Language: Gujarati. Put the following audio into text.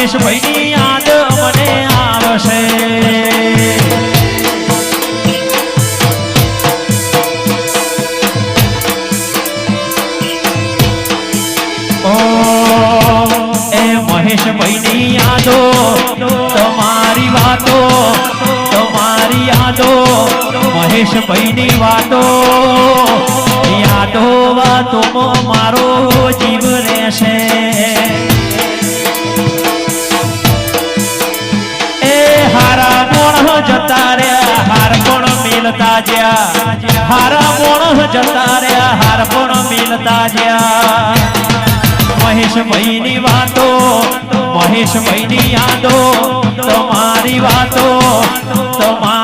મહેશભાઈની યાદ મને આવશે મહેશભાઈની યાદો તમારી વાતો મહેશભાઈની વાતો વાતોમાં મારો જીવ રહેશે એ હારા મોણ જતા રહ્યા હાર પણ મિલતા જ્યાં હારા મોણ જતા રહ્યા હાર પણ મિલતા જ્યાં મહેશભાઈની વાતો મહેશભાઈની યાદો તમારી વાતો તમારી